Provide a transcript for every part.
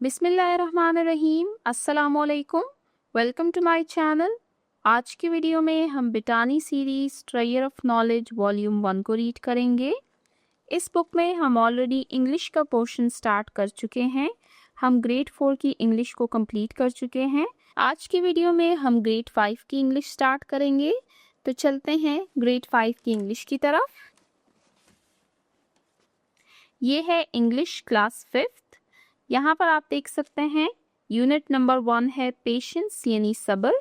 बिस्मिल्लाहिर्रहमानिर्रहीम, अस्सलामुअलैकुम। Welcome to my channel. आज की वीडियो में हम बिटानी series treasure of knowledge volume 1 को रीड करेंगे। इस बुक में हम ऑलरेडी इंग्लिश का पोर्शन स्टार्ट कर चुके हैं। हम ग्रेड 4 की इंग्लिश को कंप्लीट कर चुके हैं। आज की वीडियो में हम ग्रेड 5 की इंग्लिश स्टार्ट करेंगे। तो चलते हैं ग्रेड 5 की इंग्लिश की तरफ। ये है इंग्लिश क्लास 5th। यहाँ पर आप देख सकते हैं यूनिट नंबर 1 है पेशेंस यानी सब्र।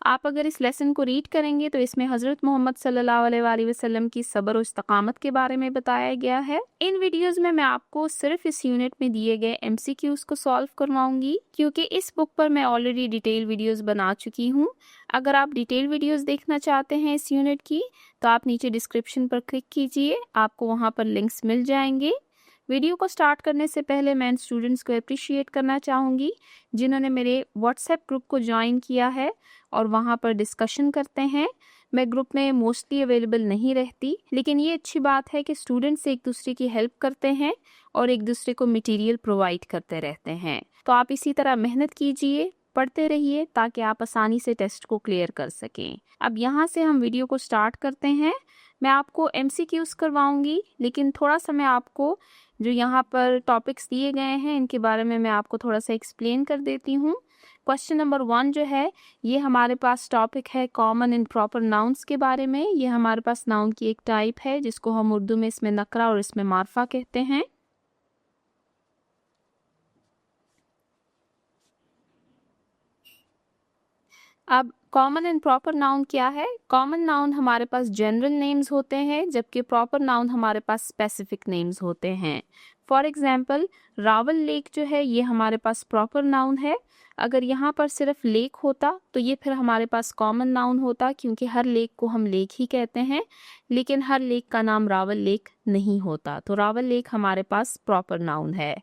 आप अगर इस लेसन को रीड करेंगे तो इसमें हज़रत मोहम्मद सल्लल्लाहु अलैहि वसल्लम की सब्र और इस्तकामत के बारे में बताया गया है। इन वीडियोस में मैं आपको सिर्फ इस यूनिट में दिए गए एमसीक्यूज को सॉल्व करवाऊंगी, क्योंकि इस बुक पर मैं ऑलरेडी डिटेल वीडियोस बना चुकी हूँ। अगर आप डिटेल वीडियोस देखना चाहते हैं इस यूनिट की तो आप नीचे डिस्क्रिप्शन पर क्लिक कीजिए, आपको वहाँ पर लिंक्स मिल जाएंगे। वीडियो को स्टार्ट करने से पहले मैं इन स्टूडेंट्स को अप्रिशिएट करना चाहूँगी जिन्होंने मेरे व्हाट्सएप ग्रुप को ज्वाइन किया है और वहाँ पर डिस्कशन करते हैं। मैं ग्रुप में मोस्टली अवेलेबल नहीं रहती, लेकिन ये अच्छी बात है कि स्टूडेंट्स एक दूसरे की हेल्प करते हैं और एक दूसरे को मटेरियल प्रोवाइड करते रहते हैं। तो आप इसी तरह मेहनत कीजिए, पढ़ते रहिए ताकि आप आसानी से टेस्ट को क्लियर कर सकें। अब यहाँ से हम वीडियो को स्टार्ट करते हैं। मैं आपको एमसीक्यूज करवाऊंगी, लेकिन थोड़ा सा मैं आपको जो यहाँ पर टॉपिक्स दिए गए हैं इनके बारे में मैं आपको थोड़ा सा एक्सप्लेन कर देती हूँ। क्वेश्चन नंबर 1 जो है ये हमारे पास टॉपिक है कॉमन एंड प्रॉपर नाउन्स के बारे में। ये हमारे पास नाउन की एक टाइप है जिसको हम उर्दू में इसमें नकरा और इसमें मारफा कहते हैं। अब कॉमन एंड प्रॉपर नाउन क्या है? कॉमन नाउन हमारे पास जनरल नेम्स होते हैं, जबकि प्रॉपर नाउन हमारे पास स्पेसिफिक नेम्स होते हैं। फॉर एग्जाम्पल रावल लेक जो है ये हमारे पास प्रॉपर नाउन है। अगर यहाँ पर सिर्फ लेक होता तो ये फिर हमारे पास कॉमन नाउन होता, क्योंकि हर लेक को हम लेक ही कहते हैं, लेकिन हर लेक का नाम रावल लेक नहीं होता। तो रावल लेक हमारे पास प्रॉपर नाउन है।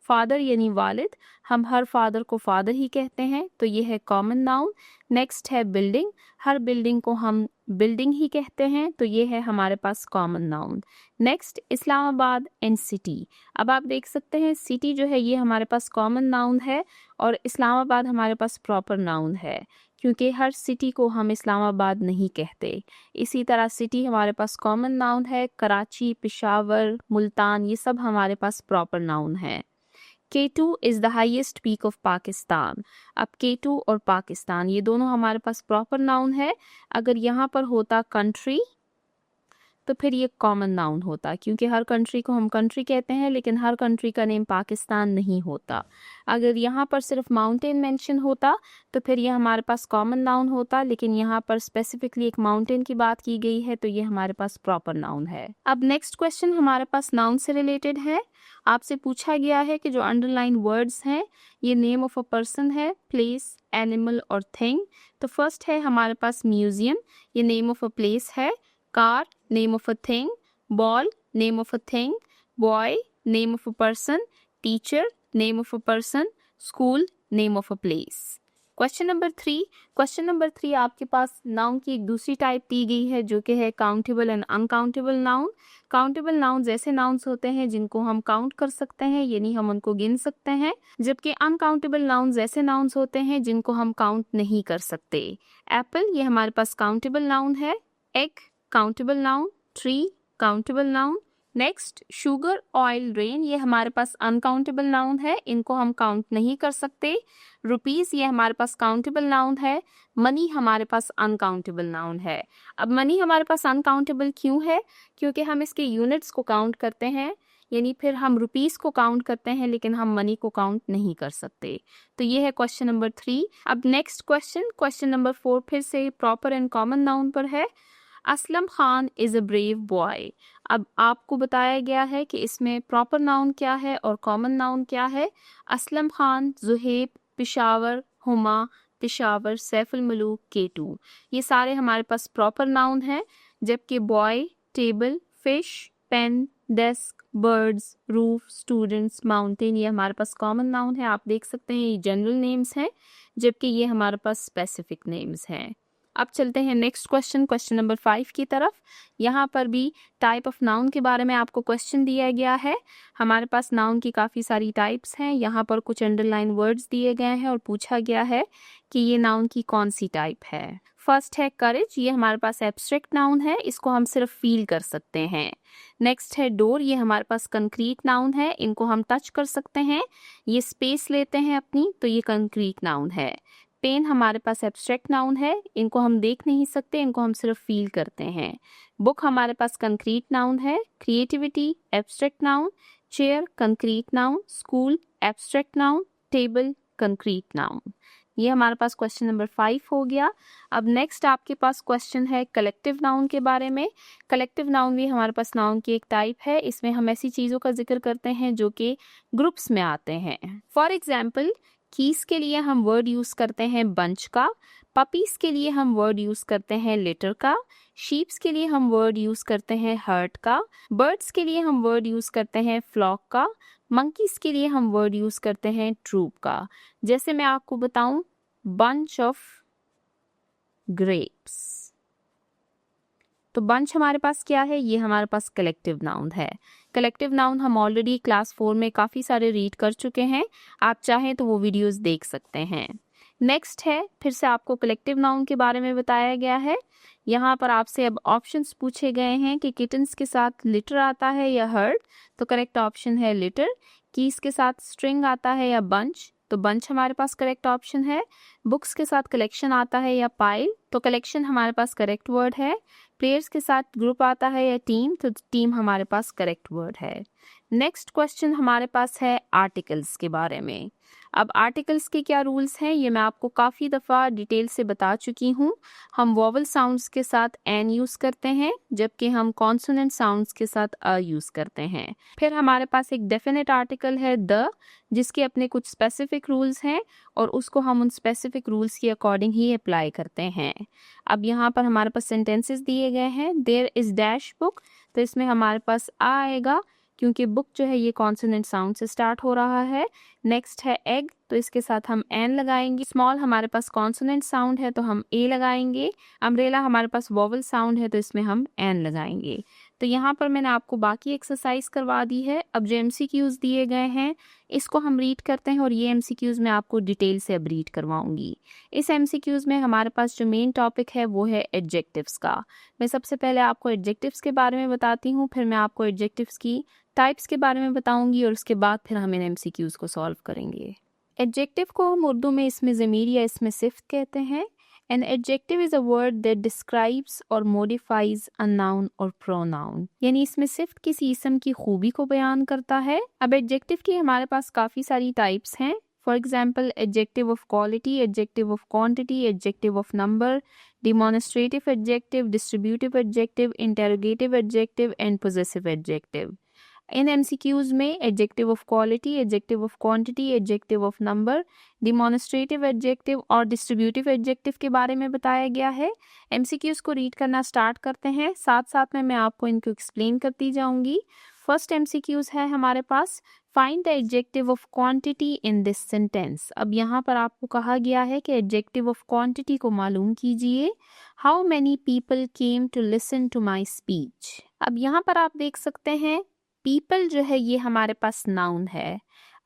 फादर यानी वालिद, हम हर फादर को फादर ही कहते हैं, तो ये है कॉमन नाउन। नेक्स्ट है बिल्डिंग, हर बिल्डिंग को हम बिल्डिंग ही कहते हैं, तो ये है हमारे पास common noun. Next Islamabad and city. अब आप देख सकते हैं सिटी जो है ये हमारे पास कॉमन नाउन है और इस्लामाबाद हमारे पास प्रॉपर नाउन है, क्योंकि हर सिटी को हम इस्लामाबाद नहीं कहते। इसी तरह सिटी हमारे पास कॉमन नाउन है। कराची, पेशावर, मुल्तान ये सब हमारे पास प्रॉपर नाउन है। K2 is the highest peak of Pakistan. अब K2 और पाकिस्तान ये दोनों हमारे पास प्रॉपर नाउन है। अगर यहाँ पर होता कंट्री तो फिर ये कॉमन नाउन होता, क्योंकि हर कंट्री को हम कंट्री कहते हैं, लेकिन हर कंट्री का नेम पाकिस्तान नहीं होता। अगर यहाँ पर सिर्फ माउंटेन मेंशन होता तो फिर ये हमारे पास कॉमन नाउन होता, लेकिन यहाँ पर स्पेसिफिकली एक माउंटेन की बात की गई है तो ये हमारे पास प्रॉपर नाउन है। अब नेक्स्ट क्वेश्चन हमारे पास नाउन से रिलेटेड है। आपसे पूछा गया है कि जो अंडरलाइन वर्ड्स हैं ये नेम ऑफ अ पर्सन है, प्लेस, एनिमल और थिंग। तो फर्स्ट है हमारे पास म्यूजियम, ये नेम ऑफ अ प्लेस है। Car, name of a thing. Ball, name of a thing. Boy, name of a person. Teacher, name of a person. School, name of a place. Question number 3 आपके पास noun की एक दूसरी type दी गई है जो कि है countable and uncountable noun. Countable nouns ऐसे नाउन्स होते हैं जिनको हम काउंट कर सकते हैं, यानी हम उनको गिन सकते हैं, जबकि अनकाउंटेबल नाउन्स ऐसे नाउन्स होते हैं जिनको हम काउंट नहीं कर सकते। एप्पल ये हमारे पास काउंटेबल नाउन है। Egg countable noun. Tree countable noun. Next sugar, oil, rain ये हमारे पास अनकाउंटेबल नाउन है, इनको हम काउंट नहीं कर सकते। रुपीस ये हमारे पास काउंटेबल नाउन है। मनी हमारे पास अनकाउंटेबल नाउन है। अब मनी हमारे पास अनकाउंटेबल क्यों है? क्योंकि हम इसके यूनिट्स को काउंट करते हैं, यानी फिर हम रुपीस को काउंट करते हैं लेकिन हम मनी को काउंट नहीं कर सकते। तो ये है क्वेश्चन नंबर 3। अब नेक्स्ट क्वेश्चन नंबर 4 फिर से प्रॉपर एंड कॉमन नाउन पर है। Aslam Khan is a brave boy. अब आपको बताया गया है कि इसमें प्रॉपर नाउन क्या है और कॉमन नाउन क्या है। असलम खान, जुहेब, पेशावर, हुमा, पेशावर, सैफुल मलूक, K2 ये सारे हमारे पास प्रॉपर नाउन हैं, जबकि boy, table, fish, pen, desk, birds, roof, students, mountain ये हमारे पास कॉमन नाउन है। आप देख सकते हैं ये जनरल नेम्स हैं, जबकि ये हमारे पास स्पेसिफिक नेम्स हैं। अब चलते हैं नेक्स्ट क्वेश्चन, क्वेश्चन नंबर 5 की तरफ। यहाँ पर भी टाइप ऑफ नाउन के बारे में आपको क्वेश्चन दिया गया है। हमारे पास नाउन की काफ़ी सारी टाइप्स हैं। यहाँ पर कुछ अंडरलाइन वर्ड्स दिए गए हैं और पूछा गया है कि ये नाउन की कौन सी टाइप है। फर्स्ट है करेज, ये हमारे पास एब्स्ट्रैक्ट नाउन है, इसको हम सिर्फ फील कर सकते हैं। नेक्स्ट है डोर, ये हमारे पास कंक्रीट नाउन है, इनको हम टच कर सकते हैं, ये स्पेस लेते हैं अपनी, तो ये कंक्रीट नाउन है। पेन हमारे पास एब्स्ट्रैक्ट नाउन है, इनको हम देख नहीं सकते, इनको हम सिर्फ फील करते हैं। बुक हमारे पास कंक्रीट नाउन है। Creativity abstract noun. Chair concrete noun. School abstract noun. Table concrete noun. ये हमारे पास क्वेश्चन नंबर 5 हो गया। अब नेक्स्ट आपके पास क्वेश्चन है कलेक्टिव नाउन के बारे में। कलेक्टिव नाउन भी हमारे पास नाउन की एक टाइप है। इसमें हम ऐसी चीज़ों का जिक्र करते हैं जो कि ग्रुप्स में आते हैं। फॉर एग्जाम्पल, कीज के लिए हम वर्ड यूज करते हैं बंच का। पपीज के लिए हम वर्ड यूज करते हैं लिटर का। शीप्स के लिए हम वर्ड यूज करते हैं हर्ट का। बर्ड्स के लिए हम वर्ड यूज करते हैं फ्लॉक का। मंकीज के लिए हम वर्ड यूज करते हैं ट्रूप का। जैसे मैं आपको बताऊं, बंच ऑफ ग्रेप्स, तो बंच हमारे पास क्या है? ये हमारे पास कलेक्टिव नाउन है। कलेक्टिव नाउन हम ऑलरेडी क्लास 4 में काफ़ी सारे रीड कर चुके हैं, आप चाहें तो वो वीडियोस देख सकते हैं। नेक्स्ट है, फिर से आपको कलेक्टिव नाउन के बारे में बताया गया है। यहाँ पर आपसे अब ऑप्शंस पूछे गए हैं कि किटन्स के साथ लिटर आता है या हर्ड, तो करेक्ट ऑप्शन है लिटर। कीज के साथ स्ट्रिंग आता है या बंच, तो बंच हमारे पास करेक्ट ऑप्शन है। बुक्स के साथ कलेक्शन आता है या पाइल, तो कलेक्शन हमारे पास करेक्ट वर्ड है। प्लेयर्स के साथ ग्रुप आता है या टीम, तो टीम हमारे पास करेक्ट वर्ड है। नेक्स्ट क्वेश्चन हमारे पास है आर्टिकल्स के बारे में। अब आर्टिकल्स के क्या रूल्स हैं ये मैं आपको काफ़ी दफ़ा डिटेल से बता चुकी हूँ। हम वॉवल साउंड्स के साथ एन यूज़ करते हैं, जबकि हम कॉन्सोनेंट साउंड्स के साथ अ यूज़ करते हैं। फिर हमारे पास एक डेफिनेट आर्टिकल है द, जिसके अपने कुछ स्पेसिफिक रूल्स हैं और उसको हम उन स्पेसिफिक रूल्स के अकॉर्डिंग ही अप्लाई करते हैं। अब यहाँ पर हमारे पास सेंटेंसेस दिए गए हैं। देयर इज डैश बुक, तो इसमें हमारे पास आ आएगा क्योंकि बुक जो है ये कॉन्सोनेंट साउंड से स्टार्ट हो रहा है। नेक्स्ट है एग, तो इसके साथ हम एन लगाएंगे। स्मॉल हमारे पास कॉन्सोनेंट साउंड है तो हम ए लगाएंगे। अम्ब्रेला हमारे पास वॉवल साउंड है तो इसमें हम एन लगाएंगे। तो यहाँ पर मैंने आपको बाकी एक्सरसाइज करवा दी है। अब जो एमसीक्यूज दिए गए हैं इसको हम रीड करते हैं और ये एमसीक्यूज मैं आपको डिटेल से अब रीड करवाऊंगी। इस एमसीक्यूज में हमारे पास जो मेन टॉपिक है वो है एडजेक्टिव्स का। मैं सबसे पहले आपको एडजेक्टिव्स के बारे में बताती हूँ, फिर मैं आपको एडजेक्टिव्स की टाइप्स के बारे में बताऊंगी और उसके बाद फिर हम इन एमसीक्यूज को सॉल्व करेंगे। एडजेक्टिव को हम उर्दू में इसमें ज़मीर या इसमें सिफ्त कहते हैं। An adjective is a word that describes or modifies a noun or pronoun, यानी इसमें सिर्फ किसी इसम की खूबी को बयान करता है। अब एडजेक्टिव की हमारे पास काफ़ी सारी टाइप्स हैं। For example, adjective of quality, adjective of quantity, adjective of number, demonstrative adjective, distributive adjective, interrogative adjective and possessive adjective. इन एमसीक्यूज में adjective of quality, adjective of quantity, adjective of number, demonstrative adjective और distributive adjective के बारे में बताया गया है। MCQs को रीड करना स्टार्ट करते हैं, साथ साथ में मैं आपको इनको एक्सप्लेन करती जाऊंगी। फर्स्ट एमसीक्यूज है हमारे पास, find the adjective of quantity in this sentence. अब यहाँ पर आपको कहा गया है कि एडजेक्टिव ऑफ क्वांटिटी को मालूम कीजिए। How many people came to listen to my speech. अब यहाँ पर आप देख सकते हैं पीपल जो है ये हमारे पास नाउन है।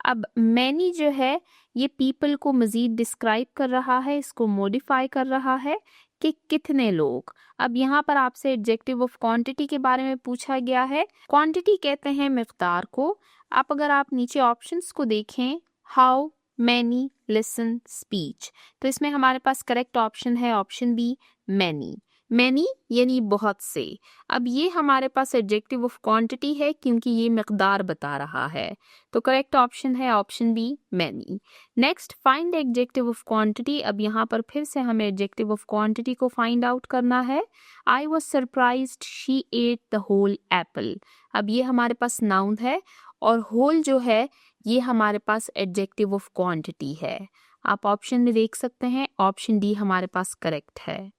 अब मैनी जो है ये पीपल को मज़ीद डिस्क्राइब कर रहा है, इसको मॉडिफाई कर रहा है कि कितने लोग। अब यहाँ पर आपसे एडजेक्टिव ऑफ क्वांटिटी के बारे में पूछा गया है। क्वांटिटी कहते हैं मिक़दार को। आप अगर आप नीचे ऑप्शंस को देखें, हाउ मैनी लिसन स्पीच, तो इसमें हमारे पास करेक्ट ऑप्शन है ऑप्शन बी, मैनी। मैनी यानी बहुत से। अब ये हमारे पास एडजेक्टिव ऑफ क्वांटिटी है क्योंकि ये मिक़दार बता रहा है, तो करेक्ट ऑप्शन है option B, many. Next, find adjective of quantity. अब यहाँ पर फिर से हमें एडजेक्टिव ऑफ क्वांटिटी को फाइंड आउट करना है। I was surprised she ate the whole apple. अब ये हमारे पास नाउन है और होल जो है ये हमारे पास एडजेक्टिव ऑफ क्वांटिटी है। आप ऑप्शन में देख सकते हैं, ऑप्शन डी हमारे पास करेक्ट है।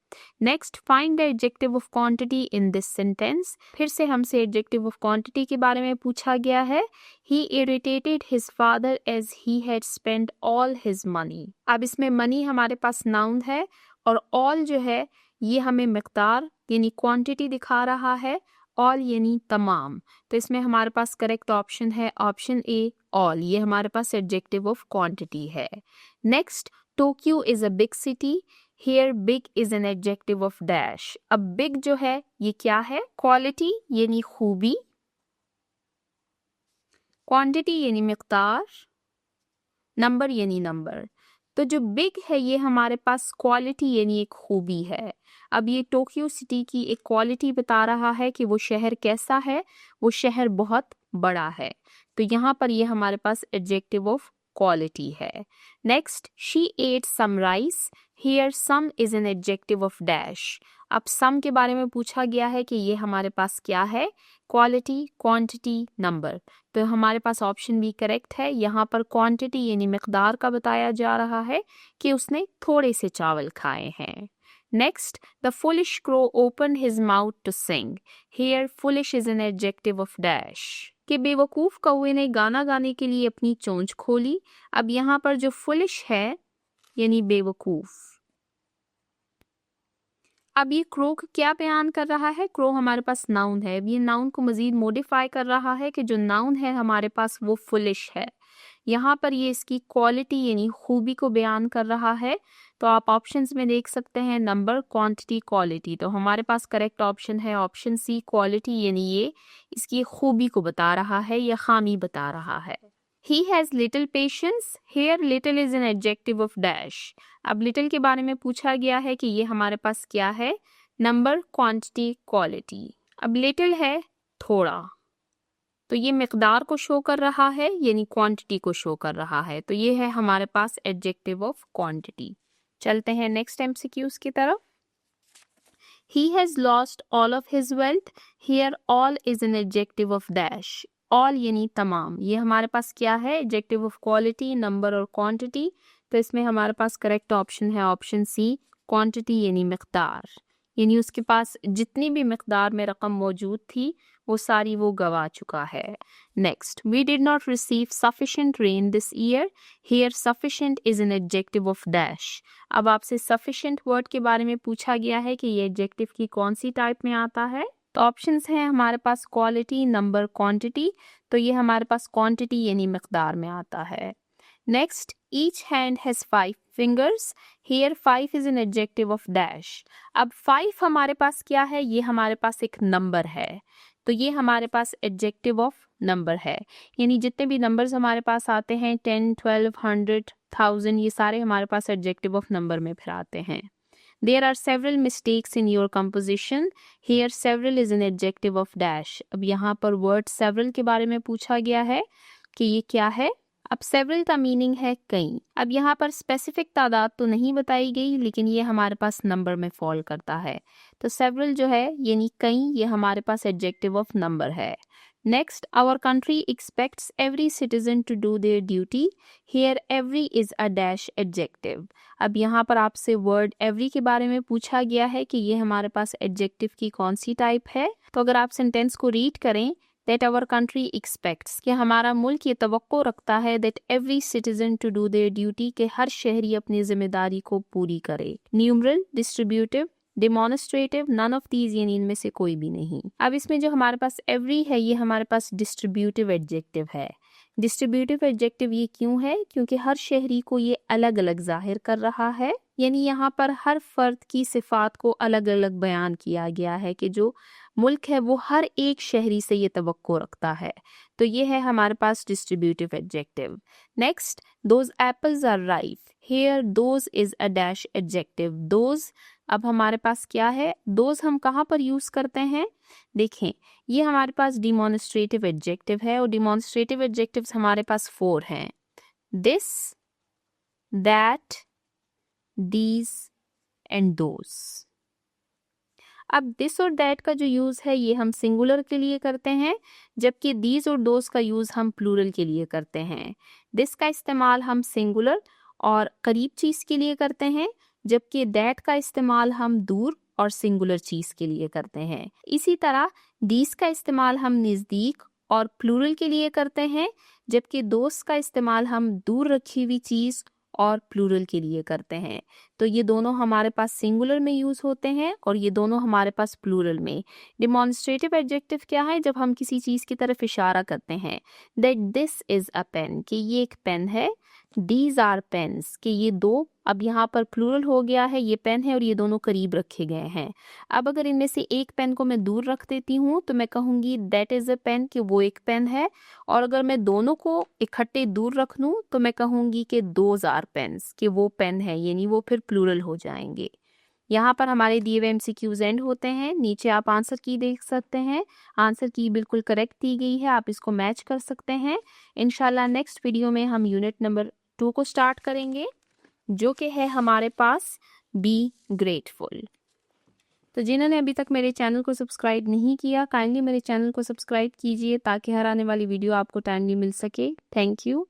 Next, find the adjective of quantity in this sentence. फिर से हमसे एडजेक्टिव ऑफ क्वांटिटी के बारे में पूछा गया है। He irritated his father as he had spent all his money. अब इसमें मनी हमारे पास नाउन है और ऑल जो है ये हमें मिकदार यानी क्वांटिटी दिखा रहा है, ऑल यानी तमाम। तो इसमें हमारे पास करेक्ट ऑप्शन है ऑप्शन ए ऑल, ये हमारे पास एडजेक्टिव ऑफ क्वांटिटी है। Next, Tokyo is a big city, here big is an adjective of dash. अब बिग जो है ये क्या है, क्वालिटी यानी खूबी, क्वांटिटी यानी मिकदार, नंबर यानी नंबर। तो जो बिग है ये हमारे पास क्वालिटी यानी एक खूबी है। अब ये टोक्यो सिटी की एक क्वालिटी बता रहा है कि वो शहर कैसा है, वो शहर बहुत बड़ा है। तो यहाँ पर ये हमारे पास एडजेक्टिव ऑफ क्वालिटी है। Next, she ate some rice, here some is an adjective of dash. अब सम के बारे में पूछा गया है कि ये हमारे पास क्या है, क्वालिटी, क्वांटिटी, नंबर। तो हमारे पास ऑप्शन बी करेक्ट है। यहाँ पर क्वांटिटी यानी मिकदार का बताया जा रहा है कि उसने थोड़े से चावल खाए हैं। Next, the foolish crow open his mouth to sing, here foolish is an adjective of dash. कि बेवकूफ कौवे ने गाना गाने के लिए अपनी चोंच खोली। अब यहाँ पर जो फुलिश है यानी बेवकूफ। अब ये क्रो क्या बयान कर रहा है, क्रो हमारे पास नाउन है। अब ये नाउन को मजीद मॉडिफाई कर रहा है कि जो नाउन है हमारे पास वो फुलिश है। यहाँ पर ये इसकी क्वालिटी यानी खूबी को बयान कर रहा है। तो आप ऑप्शंस में देख सकते हैं नंबर, क्वांटिटी, क्वालिटी। तो हमारे पास करेक्ट ऑप्शन है ऑप्शन सी क्वालिटी, यानी ये इसकी खूबी को बता रहा है या खामी बता रहा है। He has little patience, here little is an adjective of dash। अब little के बारे में पूछा गया है कि ये हमारे पास क्या है, नंबर, क्वांटिटी, क्वालिटी। अब little है थोड़ा, तो ये मिकदार को शो कर रहा है यानी क्वांटिटी को शो कर रहा है। तो ये है हमारे पास एडजेक्टिव ऑफ क्वांटिटी। चलते हैं नेक्स्ट एमसीक्यूज की तरफ। He has lost all of his wealth, here all is an adjective of dash। All यानी तमाम, ये हमारे पास क्या है, एडजेक्टिव ऑफ क्वालिटी, नंबर और क्वांटिटी। तो इसमें हमारे पास करेक्ट ऑप्शन है ऑप्शन सी क्वांटिटी यानी मिकदार, यानी उसके पास जितनी भी मिकदार में रकम मौजूद थी वो सारी वो गवा चुका है। Next, we did not receive sufficient rain this year, here sufficient is an adjective of dash. अब आपसे सफिशिएंट वर्ड के बारे में पूछा गया है कि ये एडजेक्टिव की कौन सी टाइप में आता है। तो ऑप्शंस हैं हमारे पास क्वालिटी, नंबर, क्वांटिटी। तो ये हमारे पास क्वांटिटी यानी मिकदार में आता है। Next, each hand has 5 fingers, here 5 is an adjective of dash. अब 5 हमारे पास क्या है, ये हमारे पास एक नंबर है। तो ये हमारे पास एडजेक्टिव ऑफ नंबर है, यानी जितने भी नंबर्स हमारे पास आते हैं 10, 12, 100, 1000, ये सारे हमारे पास एडजेक्टिव ऑफ नंबर में फिर आते हैं। There are several mistakes in your composition. Here several is an adjective of dash। अब यहाँ पर word several के बारे में पूछा गया है कि ये क्या है। अब several का मीनिंग है कई। अब यहाँ पर स्पेसिफिक तादाद तो नहीं बताई गई, लेकिन ये हमारे पास नंबर में फॉल करता है। तो several जो है यानी कई, ये हमारे पास एडजेक्टिव ऑफ नंबर है। Next, our country expects every citizen to do their duty. Here every is a dash adjective। अब यहाँ पर आपसे वर्ड एवरी के बारे में पूछा गया है कि ये हमारे पास एडजेक्टिव की कौन सी टाइप है। तो अगर आप सेंटेंस को रीड करें, that our country expects, कि हमारा मुल्क ये तवक्को रखता है that every citizen to do their duty, कि हर शहरी अपनी जिम्मेदारी को पूरी करे। Numeral, distributive, demonstrative, none of these, यानी इनमें से कोई भी नहीं। अब इसमें जो हमारे पास एवरी है ये हमारे पास डिस्ट्रीब्यूटिव एडजेक्टिव है। डिस्ट्रीब्यूटिव एडजेक्टिव ये क्यों है, क्योंकि हर शहरी को ये अलग अलग जाहिर कर रहा है, यानी यहाँ पर हर फर्द की सिफात को अलग अलग बयान किया गया है कि जो मुल्क है वो हर एक शहरी से ये तवक्को रखता है। तो ये है हमारे पास distributive adjective. Next, those apples are ripe, here those is a dash adjective. Those, अब हमारे पास क्या है, दोज हम कहाँ पर यूज करते हैं, देखें ये हमारे पास डिमॉन्स्ट्रेटिव एडजेक्टिव है और डिमॉन्स्ट्रेटिव एडजेक्टिव्स हमारे पास 4 हैं, this, that, these and those. अब दिस और दैट का जो यूज है ये हम सिंगुलर के लिए करते हैं, जबकि दीज और दोज का यूज हम प्लूरल के लिए करते हैं। दिस का इस्तेमाल हम सिंगुलर और करीब चीज के लिए करते हैं, जबकि दैट का इस्तेमाल हम दूर और सिंगुलर चीज के लिए करते हैं। इसी तरह दीज का इस्तेमाल हम नजदीक और प्लूरल के लिए करते हैं, जबकि दोस्त का इस्तेमाल हम दूर रखी हुई चीज और प्लूरल के लिए करते हैं। तो ये दोनों हमारे पास सिंगुलर में यूज होते हैं और ये दोनों हमारे पास प्लूरल में। डिमॉन्स्ट्रेटिव एडजेक्टिव क्या है? जब हम किसी चीज की तरफ इशारा करते हैं, that this is a pen, कि ये एक पेन है। दीज आर पेन्स, कि ये दो, अब यहाँ पर प्लूरल हो गया है, ये पेन है और ये दोनों करीब रखे गए हैं। अब अगर इनमें से एक पेन को मैं दूर रख देती हूँ तो मैं कहूंगी दैट इज अ पेन, कि वो एक पेन है। और अगर मैं दोनों को इकट्ठे दूर रख लूं तो मैं कहूंगी कि दोज आर पेन्स, कि वो पेन है, यानी वो फिर प्लूरल हो जाएंगे। यहाँ पर हमारे दिए हुए MCQs एंड होते हैं। नीचे आप आंसर की देख सकते हैं, आंसर की बिल्कुल करेक्ट दी गई है, आप इसको मैच कर सकते हैं। इंशाल्लाह नेक्स्ट वीडियो में हम यूनिट नंबर 2 को स्टार्ट करेंगे, जो कि है हमारे पास बी ग्रेटफुल। तो जिन्होंने अभी तक मेरे चैनल को सब्सक्राइब नहीं किया, काइंडली मेरे चैनल को सब्सक्राइब कीजिए ताकि हर आने वाली वीडियो आपको टाइमली मिल सके। Thank you.